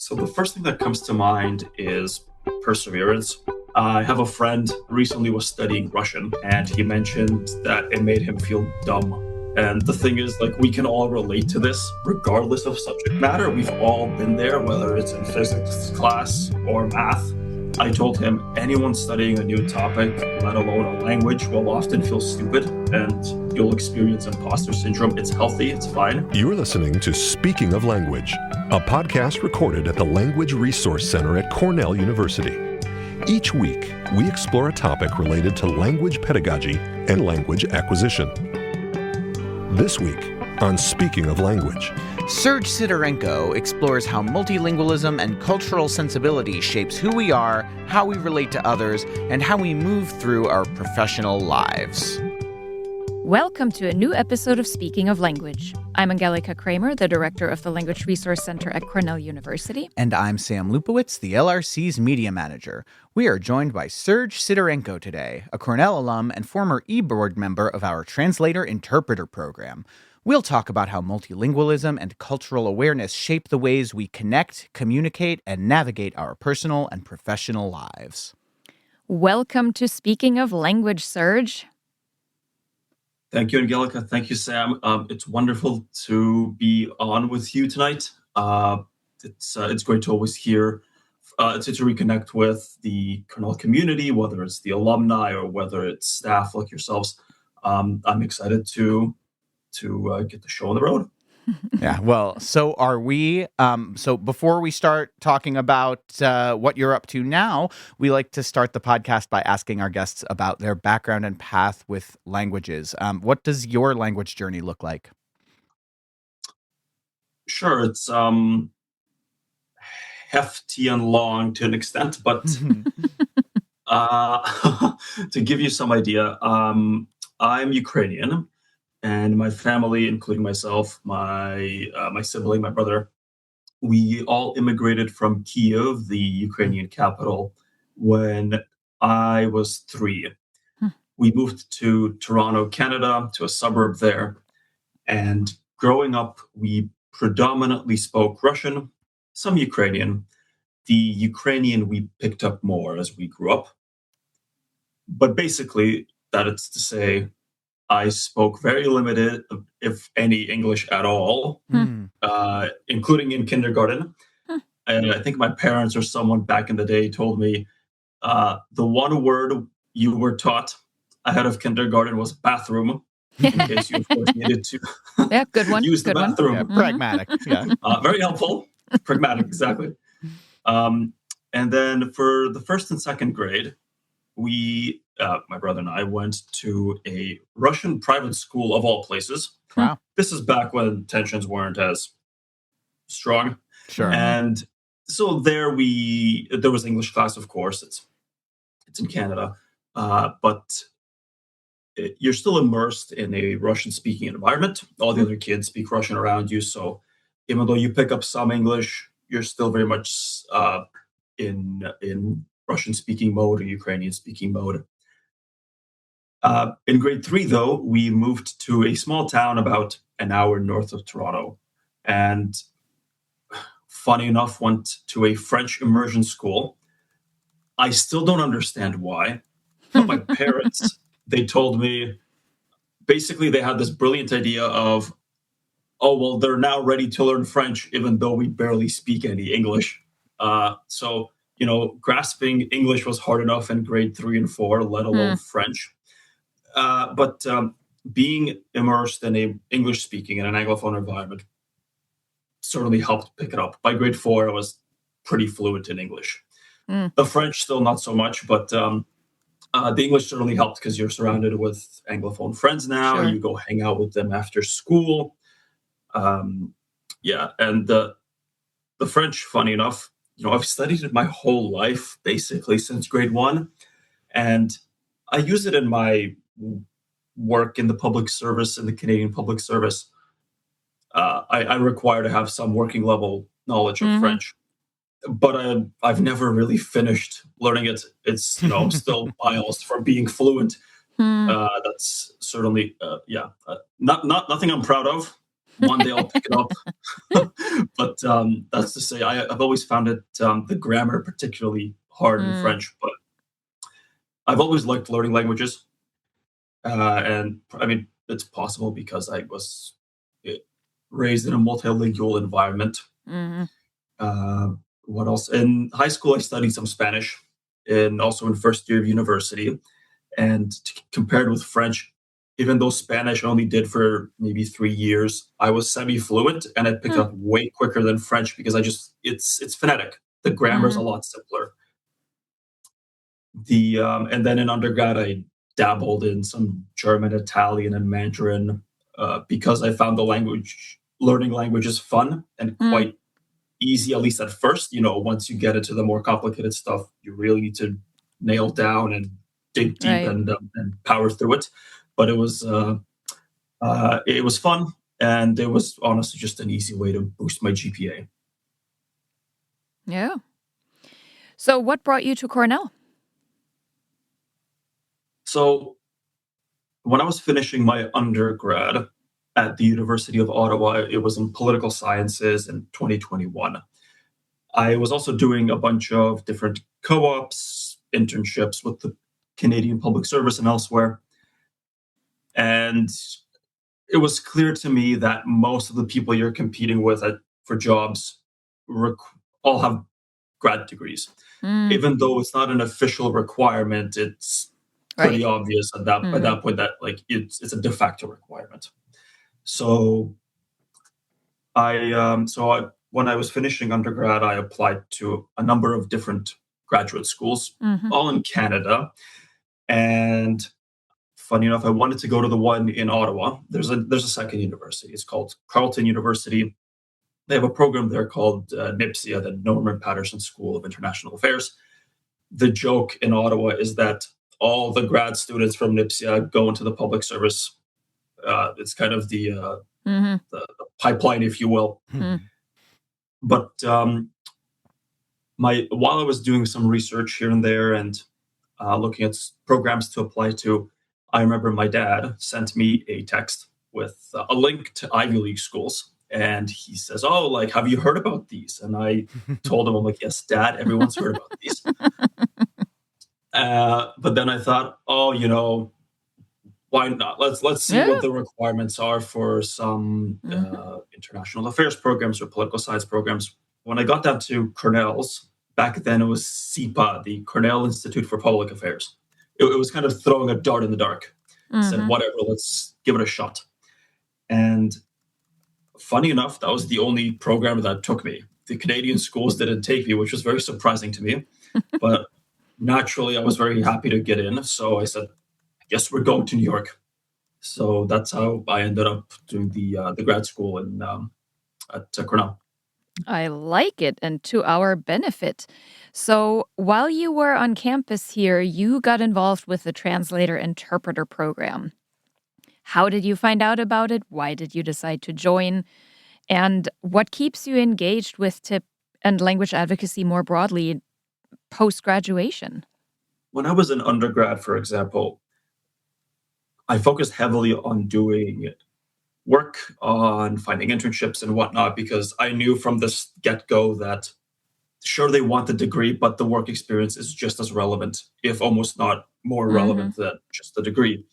So the first thing that comes to mind is perseverance. I have a friend recently was studying Russian, and he mentioned that it made him feel dumb. And the thing is, like, we can all relate to this, regardless of subject matter. We've all been there, whether it's in physics class or math. I told him anyone studying a new topic, let alone a language, will often feel stupid, and you'll experience imposter syndrome. It's healthy, it's fine. You're listening to Speaking of Language, a podcast recorded at the Language Resource Center at Cornell University. Each week, we explore a topic related to language pedagogy and language acquisition. This week on Speaking of Language, Sergiy Sydorenko explores how multilingualism and cultural sensibility shapes who we are, how we relate to others, and how we move through our professional lives. Welcome to a new episode of Speaking of Language. I'm Angelika Kramer, the director of the Language Resource Center at Cornell University. And I'm Sam Lupowitz, the LRC's media manager. We are joined by Sergiy Sydorenko today, a Cornell alum and former e-board member of our Translator-Interpreter program. We'll talk about how multilingualism and cultural awareness shape the ways we connect, communicate, and navigate our personal and professional lives. Welcome to Speaking of Language, Sergiy. Thank you, Angelika. Thank you, Sam. It's wonderful to be on with you tonight. It's great to always hear, to reconnect with the Cornell community, whether it's the alumni or whether it's staff like yourselves. I'm excited to get the show on the road. Yeah, well, so are we. So before we start talking about what you're up to now, we like to start the podcast by asking our guests about their background and path with languages. What does your language journey look like? Sure, it's hefty and long to an extent, but to give you some idea, I'm Ukrainian. And my family, including myself, my sibling, my brother, we all immigrated from Kyiv, the Ukrainian capital, when I was 3. We moved to Toronto, Canada, to a suburb there. And growing up, we predominantly spoke Russian, some Ukrainian. The Ukrainian we picked up more as we grew up. But basically, that is to say, I spoke very limited, if any, English at all, including in kindergarten. And I think my parents or someone back in the day told me the one word you were taught ahead of kindergarten was bathroom, in case you, of course, needed to good one. use the Good bathroom. Yeah, pragmatic. Yeah. Very helpful. Pragmatic, exactly. And then for the first and second grade, my brother and I went to a Russian private school of all places. Wow. This is back when tensions weren't as strong. Sure. And so there was English class, of course. It's in Canada. But you're still immersed in a Russian-speaking environment. All the other kids speak Russian around you. So even though you pick up some English, you're still very much in Russian-speaking mode or Ukrainian-speaking mode. In grade 3, though, we moved to a small town about an hour north of Toronto. And funny enough, went to a French immersion school. I still don't understand why. But my parents, they told me, basically they had this brilliant idea of, oh, well, they're now ready to learn French, even though we barely speak any English. So grasping English was hard enough in grade 3 and 4, let alone French. But being immersed in a English-speaking and an Anglophone environment certainly helped pick it up. By grade 4, I was pretty fluent in English. The French still not so much, but the English certainly helped because you're surrounded with Anglophone friends now. Sure. You go hang out with them after school. And the French, funny enough, I've studied it my whole life, basically since grade 1, and I use it in my work in the public service, in the Canadian public service. I require to have some working level knowledge of French, but I've never really finished learning it. It's I'm still miles from being fluent. That's certainly nothing I'm proud of. one day I'll pick it up. But that's to say, I've always found it the grammar particularly hard in Mm, French. But I've always liked learning languages, and I mean it's possible because I was eh, raised in a multilingual environment. mhm, Uh, what else? In high school, I studied some Spanish, and also in first year of university. And compared with French, even though Spanish I only did for maybe 3 years, I was semi-fluent, and I picked huh, up way quicker than French because it's phonetic. The grammar is a mhm, lot simpler. And then in undergrad, I dabbled in some German, Italian, and Mandarin because I found the learning languages fun and mm, quite easy, at least at first. Once you get into the more complicated stuff, you really need to nail down and dig deep right. and power through it. But it was fun, and it was honestly just an easy way to boost my GPA. Yeah. So, what brought you to Cornell? So when I was finishing my undergrad at the University of Ottawa, it was in political sciences in 2021. I was also doing a bunch of different co-ops, internships with the Canadian Public Service and elsewhere. And it was clear to me that most of the people you're competing with for jobs requ- all have grad degrees. Mm, Even though it's not an official requirement, it's pretty right. obvious at that by Mhm, that point that like it's a de facto requirement. So when I was finishing undergrad, I applied to a number of different graduate schools, mhm, all in Canada. And funny enough, I wanted to go to the one in Ottawa. There's a second university. It's called Carleton University. They have a program there called NIPSIA, the Norman Patterson School of International Affairs. The joke in Ottawa is that all the grad students from NIPSIA go into the public service. It's kind of mhm, the pipeline, if you will. mm, But my while I was doing some research here and there and looking at programs to apply to, I remember my dad sent me a text with a link to Ivy League schools, and he says, "Oh, like, have you heard about these?" And I told him, "I'm like, yes, Dad, everyone's heard about these." But then I thought, "Oh, why not? Let's see yeah. what the requirements are for some Mhm, international affairs programs or political science programs." When I got down to Cornell's, back then it was CIPA, the Cornell Institute for Public Affairs. It was kind of throwing a dart in the dark. Said, mhm. whatever, let's give it a shot. And funny enough, that was the only program that took me. The Canadian schools didn't take me, which was very surprising to me. But naturally, I was very happy to get in. So I said, I guess we're going to New York. So that's how I ended up doing the grad school at Cornell. I like it, and to our benefit. So, while you were on campus here, you got involved with the translator interpreter program. How did you find out about it? Why did you decide to join? And what keeps you engaged with tip and language advocacy more broadly post graduation? When I was an undergrad, for example, I focused heavily on doing work, on finding internships and whatnot, because I knew from this get go that sure, they want the degree, but the work experience is just as relevant, if almost not more Mhm. relevant than just the degree.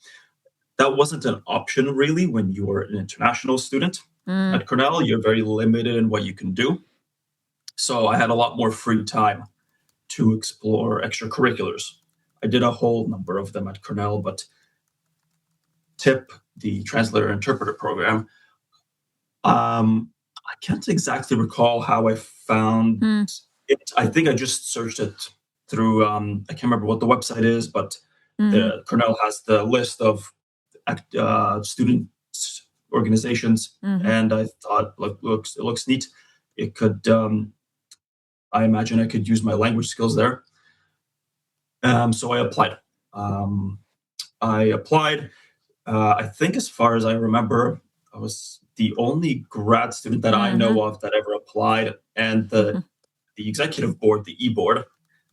That wasn't an option really when you were an international student. Mm, At Cornell, you're very limited in what you can do. So I had a lot more free time to explore extracurriculars. I did a whole number of them at Cornell, but TIP, the translator interpreter program, I can't exactly recall how I found hmm, it. I think I just searched it through, I can't remember what the website is, but mhm, the Cornell has the list of student organizations, mhm. and I thought, look, it looks neat. It could, I imagine I could use my language skills there. So I applied. Um, I applied. I think, as far as I remember, I was the only grad student that I Mhm. know of that ever applied, and the Mhm. the executive board, the e-board,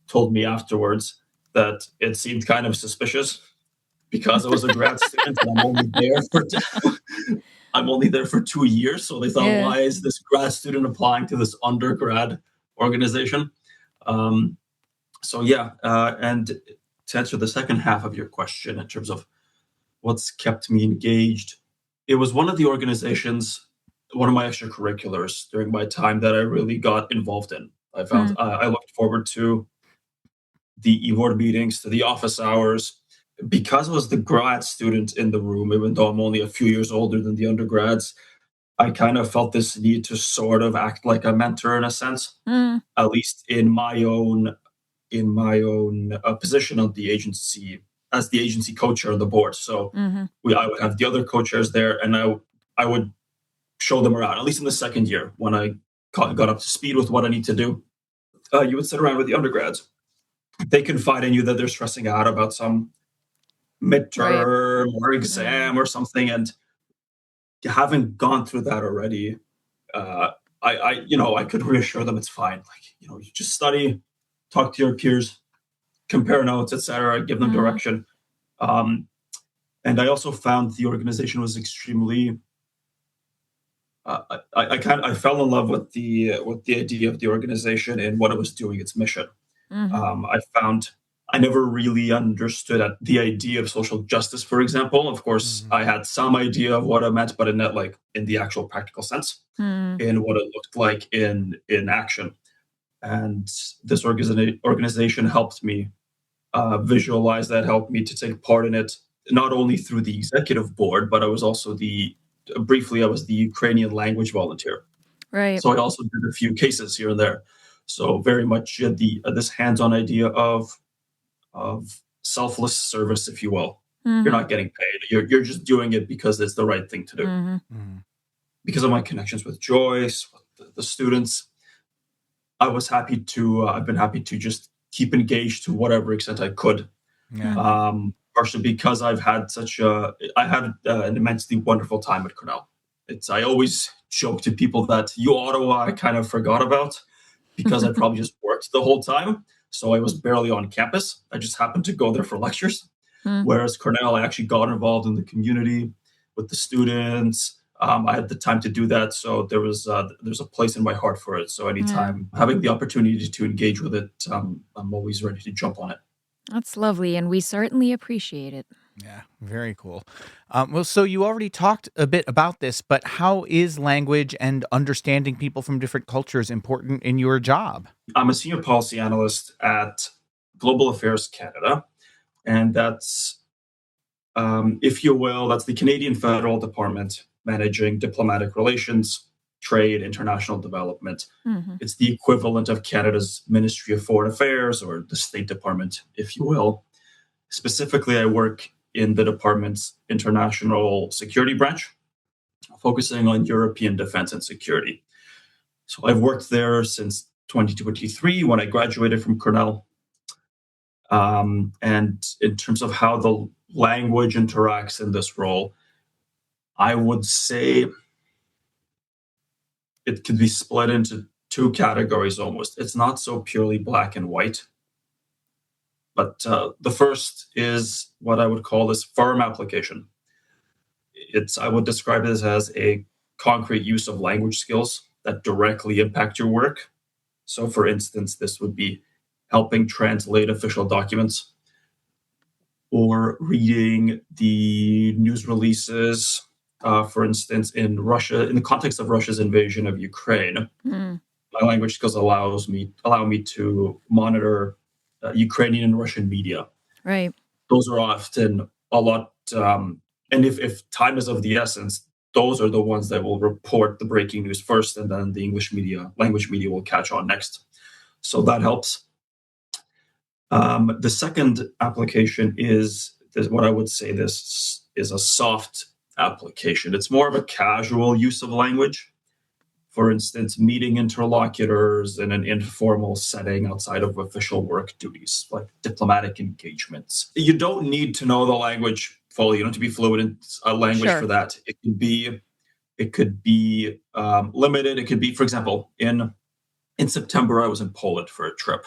told me afterwards that it seemed kind of suspicious because I was a grad student and I'm only there for I'm only there for 2 years, so they thought, Yeah. why is this grad student applying to this undergrad organization? Um, so yeah, and to answer the second half of your question in terms of what's kept me engaged, it was one of the organizations, one of my extracurriculars during my time that I really got involved in. I found Hmm. I looked forward to the e-board meetings, to the office hours, because I was the grad student in the room, even though I'm only a few years older than the undergrads. I kind of felt this need to sort of act like a mentor in a sense, Mm. at least in my own position on the agency as the agency co-chair of the board. So Hmm. I would have the other co-chairs there, and I would show them around. At least in the second year, when I got up to speed with what I need to do, you would sit around with the undergrads. They confide in you that they're stressing out about some Right. midterm or Mm. exam or something, and having gone through that already, uh, I could reassure them it's fine. Like, you just study, talk to your peers, compare notes, etc., give them Mm. direction. Um, and I also found the organization was extremely. I fell in love with the idea of the organization and what it was doing, its mission. Hmm. I found I never really understood the idea of social justice, for example. Of course, Mhm. I had some idea of what it meant, but in the actual practical sense, Mm. in what it looked like in action. And this organization helped me visualize that, helped me to take part in it, not only through the executive board, but I was also briefly, I was the Ukrainian language volunteer. Right. So I also did a few cases here and there. So very much this hands-on idea of selfless service, if you will. You're Hmm. not getting paid. You're just doing it because it's the right thing to do. Hmm. Mhm. Because of my connections with Joyce, with the students, I've been happy to just keep engaged to whatever extent I could. Yeah. Partially because I had an immensely wonderful time at Cornell. I always joke to people that Ottawa I kind of forgot about because I probably just worked the whole time. So I was barely on campus. I just happened to go there for lectures. Mm. Whereas Cornell, I actually got involved in the community with the students. I had the time to do that, so there's a place in my heart for it. So Yeah. anytime having the opportunity to engage with it, I'm always ready to jump on it. That's lovely, and we certainly appreciate it. Yeah, very cool. Well, so you already talked a bit about this, but how is language and understanding people from different cultures important in your job? I'm a senior policy analyst at Global Affairs Canada, and if you will, that's the Canadian federal department managing diplomatic relations, trade, international development. Hmm. It's the equivalent of Canada's Ministry of Foreign Affairs or the State Department, if you will. Specifically, I work in the department's international security branch, focusing on European defense and security. So I've worked there since 2023 when I graduated from Cornell. And in terms of how the language interacts in this role, I would say it could be split into two categories almost. It's not so purely black and white, but the first is what I would call this firm application. I would describe it as a concrete use of language skills that directly impact your work. So, for instance, this would be helping translate official documents or reading the news releases. For instance, in the context of Russia's invasion of Ukraine, Mm. my language skills allow me to monitor Ukrainian and Russian media. Right. Those are often a lot, and if time is of the essence, those are the ones that will report the breaking news first, and then the language media will catch on next. So that helps. The second application is what I would say this is a soft application. It's more of a casual use of language. For instance, meeting interlocutors in an informal setting outside of official work duties, like diplomatic engagements. You don't need to know the language fully. You don't have to be fluent in a language Sure. for that. It could be limited. It could be, for example, in September, I was in Poland for a trip,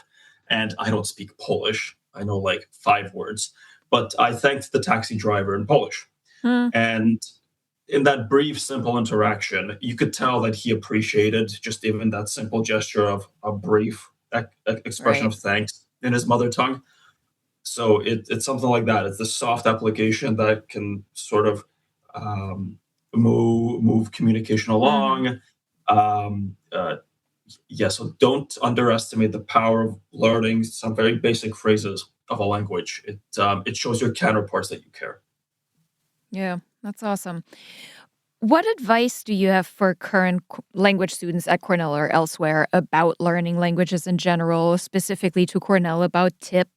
and I don't speak Polish. I know like 5 words, but I thanked the taxi driver in Polish. Mm. And in that brief, simple interaction, you could tell that he appreciated just even that simple gesture of a brief expression Right. of thanks in his mother tongue. So it's something like that. It's the soft application that can sort of um, move communication Hmm. along. Um, uh, yeah, so don't underestimate the power of learning some very basic phrases of a language. It shows your counterparts that you care. Yeah, that's awesome. What advice do you have for current language students at Cornell or elsewhere about learning languages in general, specifically to Cornell about tip?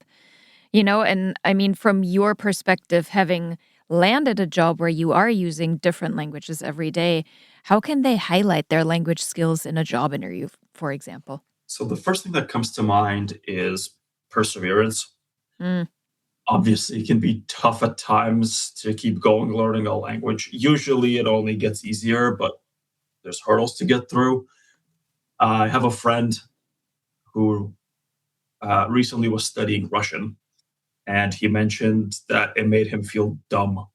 And I mean, from your perspective, having landed a job where you are using different languages every day, how can they highlight their language skills in a job interview, for example? So the first thing that comes to mind is perseverance. Mm, Obviously, it can be tough at times to keep going learning a language. Usually, it only gets easier, but there's hurdles to get through. I have a friend who recently was studying Russian, and he mentioned that it made him feel dumb. mm,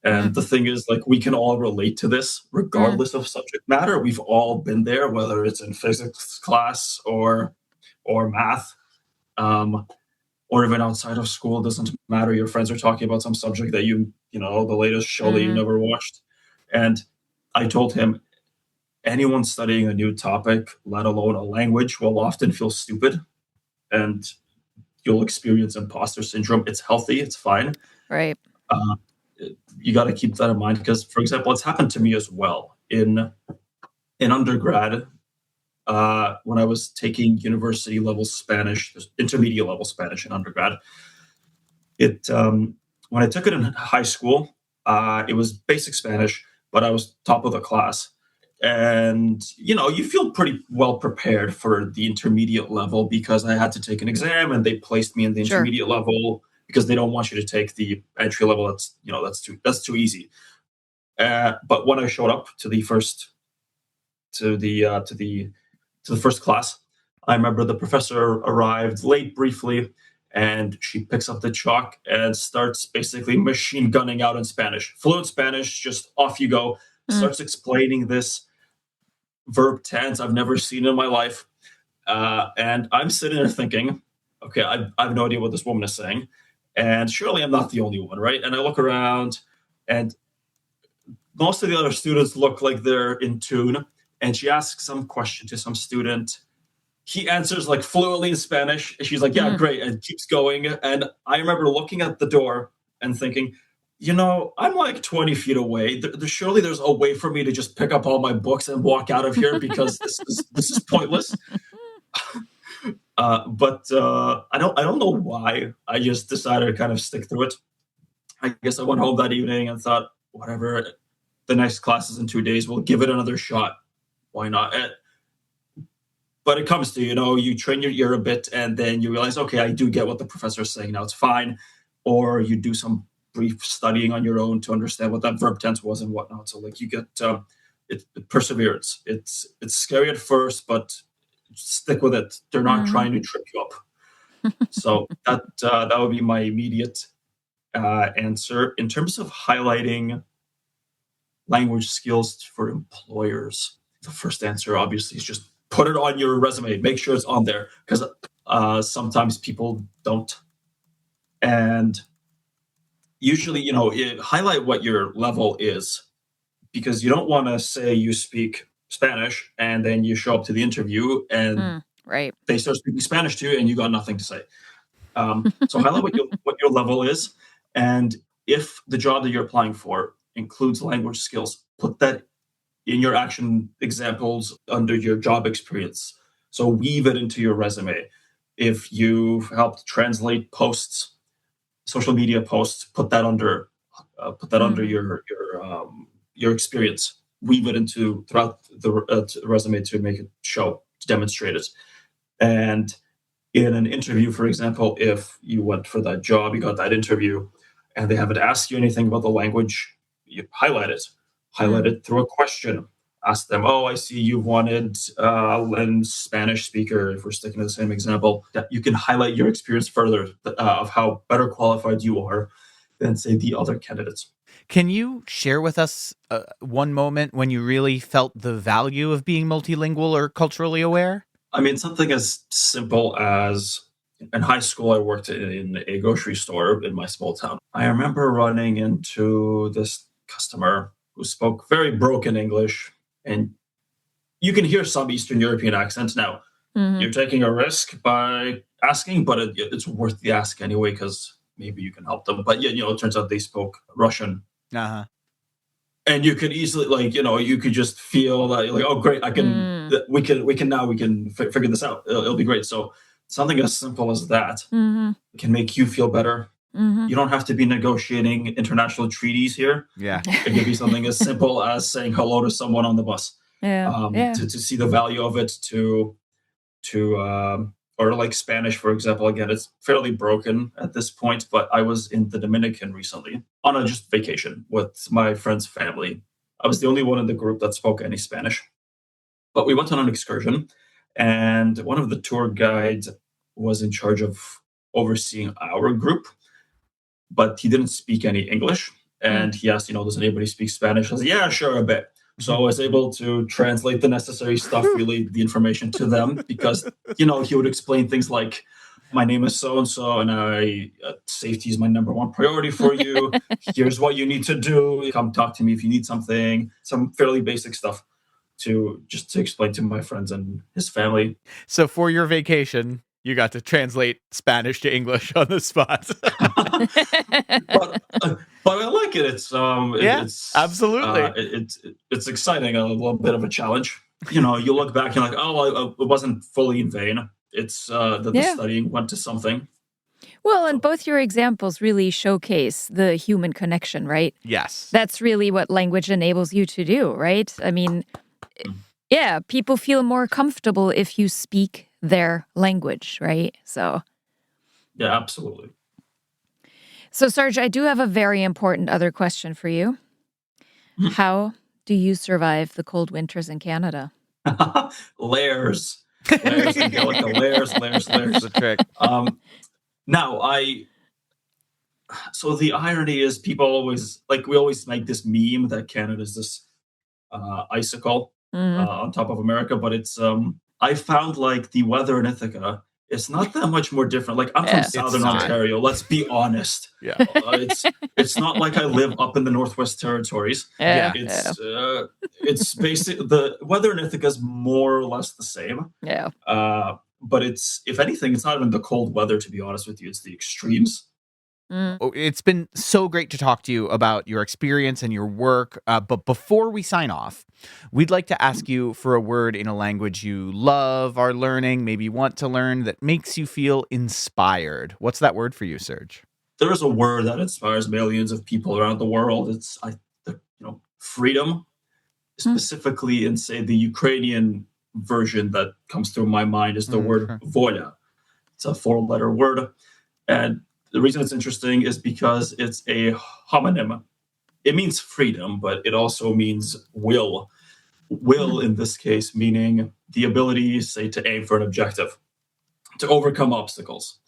And the thing is, like, we can all relate to this, mm, regardless of subject matter. We've all been there, whether it's in physics class or math. Um, or even outside of school, it doesn't matter. Your friends are talking about some subject that the latest show that you mhm. never watched. And I told him, anyone studying a new topic, let alone a language, will often feel stupid and you'll experience imposter syndrome. It's healthy, it's fine. Right. Uh, you got to keep that in mind because, for example, it's happened to me as well in undergrad. When I was taking university level Spanish, intermediate level Spanish in undergrad, it when I took it in high school, it was basic Spanish, but I was top of the class. And you feel pretty well prepared for the intermediate level because I had to take an exam and they placed me in the Sure. intermediate level because they don't want you to take the entry level. That's too easy. But when I showed up to the first to the to the first class. I remember the professor arrived late briefly, and she picks up the chalk and starts basically machine gunning out in Spanish. Fluent Spanish, just off you go. Mm, Starts explaining this verb tense I've never seen in my life. And I'm sitting there thinking, okay, I have no idea what this woman is saying. And surely I'm not the only one, right? And I look around, and most of the other students look like they're in tune. And she asks some question to some student. He answers like fluently in Spanish. And she's like, yeah, mm. great. And keeps going. And I remember looking at the door and thinking, I'm like 20 feet away. Surely there's a way for me to just pick up all my books and walk out of here because this is pointless. But I don't know why. I just decided to kind of stick through it. I guess I went home that evening and thought, whatever, the next class is in 2 days. We'll give it another shot. Why not? But it comes to, you train your ear a bit and then you realize, okay, I do get what the professor is saying now, it's fine. Or you do some brief studying on your own to understand what that verb tense was and whatnot. So like you get perseverance. It's scary at first, but stick with it. They're not Mhm. trying to trip you up. So that would be my immediate answer. In terms of highlighting language skills for employers, the first answer obviously is just put it on your resume. Make sure it's on there because sometimes people don't. And usually, highlight what your level is because you don't want to say you speak Spanish and then you show up to the interview and Mm, right. they start speaking Spanish to you and you got nothing to say. So highlight what your level is, and if the job that you're applying for includes language skills, put that in your action examples under your job experience. So weave it into your resume. If you've helped translate posts, social media posts, put that under Mhm. your experience. Weave it into throughout the resume to make it show, to demonstrate it. And in an interview, for example, if you went for that job, you got that interview, and they haven't asked you anything about the language, you highlight it. Highlight Mm, it through a question. Ask them, oh, I see you wanted a Spanish speaker, if we're sticking to the same example. That you can highlight your experience further of how better qualified you are than, say, the other candidates. Can you share with us one moment when you really felt the value of being multilingual or culturally aware? I mean, something as simple as in high school, I worked in a grocery store in my small town. I remember running into this customer who spoke very broken English, and you can hear some Eastern European accents. Now, Hmm. you're taking a risk by asking, but it's worth the ask anyway because maybe you can help them. But yeah, it turns out they spoke Russian, Uh-huh. and you could easily you could just feel that like, oh great, I can Mm. we can figure this out. It'll be great. So something as simple as that Hmm. can make you feel better. Hmm. You don't have to be negotiating international treaties here. Yeah. It could be something as simple as saying hello to someone on the bus. Yeah. Yeah. To see the value of it, or like Spanish, for example. Again, it's fairly broken at this point, but I was in the Dominican recently on a just vacation with my friend's family. I was the only one in the group that spoke any Spanish, but we went on an excursion, and one of the tour guides was in charge of overseeing our group, but he didn't speak any English. And he asked, does anybody speak Spanish? I said, yeah, sure, a bit. So I was able to translate the necessary stuff, relay the information to them because, he would explain things like, my name is so-and-so, and safety is my number one priority for you. Here's what you need to do. Come talk to me if you need something, some fairly basic stuff to explain to my friends and his family. So for your vacation, you got to translate Spanish to English on the spot. But I like it. It's absolutely. It's exciting. A little bit of a challenge. You look back and you're like, oh, it wasn't fully in vain. It's that the studying went to something. Well, and both your examples really showcase the human connection, right? Yes. That's really what language enables you to do, right? I mean, yeah, people feel more comfortable if you speak their language, right? So, yeah, absolutely. So, Serge, I do have a very important other question for you. How do you survive the cold winters in Canada? Layers, Angelica, layers. That's the trick. Now, so the irony is people always, we always make this meme that Canada is this icicle on top of America, but it's, I found the weather in Ithaca, it's not that much more different. I'm from Southern Ontario. Let's be honest. Yeah. It's not like I live up in the Northwest Territories. Yeah. It's basically the weather in Ithaca is more or less the same. Yeah. But if anything, it's not even the cold weather, to be honest with you. It's the extremes. It's been so great to talk to you about your experience and your work. But before we sign off, we'd like to ask you for a word in a language you love, are learning, maybe want to learn, that makes you feel inspired. What's that word for you, Serge? There is a word that inspires millions of people around the world. It's freedom, specifically in, say, the Ukrainian version that comes through my mind is the word voля. It's a 4-letter word. And the reason it's interesting is because it's a homonym. It means freedom, but it also means will. Will, in this case, meaning the ability, say, to aim for an objective, to overcome obstacles.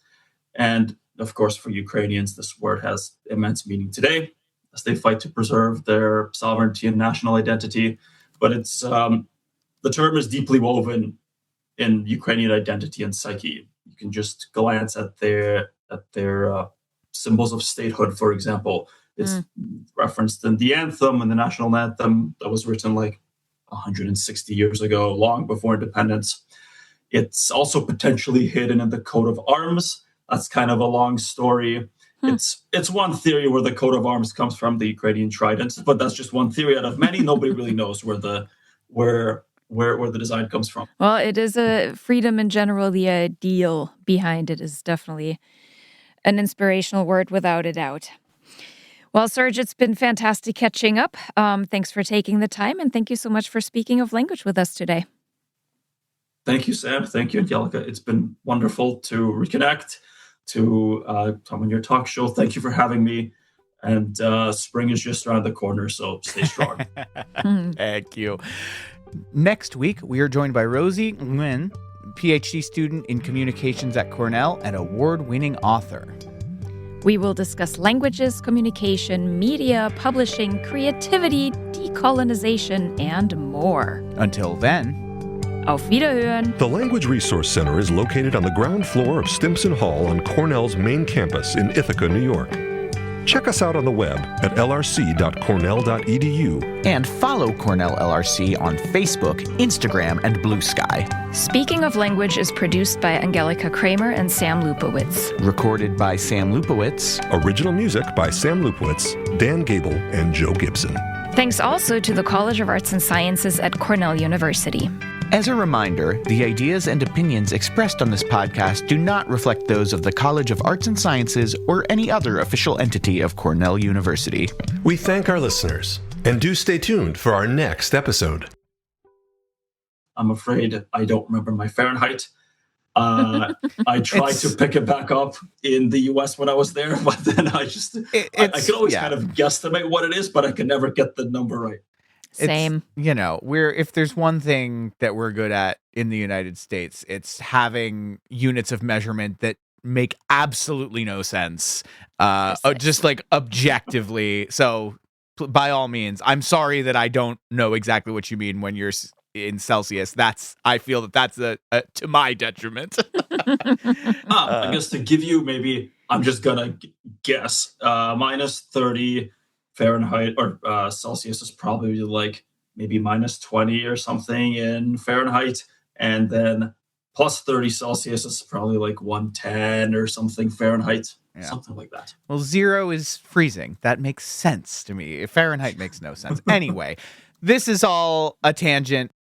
And, of course, for Ukrainians, this word has immense meaning today as they fight to preserve their sovereignty and national identity. But it's the term is deeply woven in Ukrainian identity and psyche. You can just glance at their symbols of statehood, for example. It's referenced in the anthem and the national anthem that was written 160 years ago, long before independence. It's also potentially hidden in the coat of arms. That's kind of a long story. It's one theory where the coat of arms comes from, the Ukrainian trident, but that's just one theory out of many. Nobody really knows where the design comes from. Well, it is a freedom in general. The ideal behind it is definitely an inspirational word without a doubt. Well, Serge, it's been fantastic catching up. Thanks for taking the time, and thank you so much for speaking of language with us today. Thank you, Sam. Thank you, Angelica. It's been wonderful to reconnect, to come on your talk show. Thank you for having me. And spring is just around the corner, so stay strong. Thank you. Next week, we are joined by Rosie Nguyen, PhD student in communications at Cornell and award-winning author. We will discuss languages, communication, media, publishing, creativity, decolonization, and more. Until then, Auf Wiederhören! The Language Resource Center is located on the ground floor of Stimson Hall on Cornell's main campus in Ithaca, New York. Check us out on the web at lrc.cornell.edu. and follow Cornell LRC on Facebook, Instagram, and Blue Sky. Speaking of Language is produced by Angelika Kramer and Sam Lupowitz. Recorded by Sam Lupowitz. Original music by Sam Lupowitz, Dan Gable, and Joe Gibson. Thanks also to the College of Arts and Sciences at Cornell University. As a reminder, the ideas and opinions expressed on this podcast do not reflect those of the College of Arts and Sciences or any other official entity of Cornell University. We thank our listeners, and do stay tuned for our next episode. I'm afraid I don't remember my Fahrenheit. I tried to pick it back up in the US when I was there, but then I could always kind of guesstimate what it is, but I could never get the number right. Same. If there's one thing that we're good at in the United States, it's having units of measurement that make absolutely no sense, just like objectively. So by all means, I'm sorry that I don't know exactly what you mean when you're in Celsius. I feel that's to my detriment. I guess to give you maybe, I'm just gonna guess, minus 30 Fahrenheit or Celsius is probably like maybe minus 20 or something in Fahrenheit, and then plus 30 Celsius is probably like 110 or something Fahrenheit, something like that. Well, 0 is freezing. That makes sense to me. Fahrenheit makes no sense. Anyway, this is all a tangent.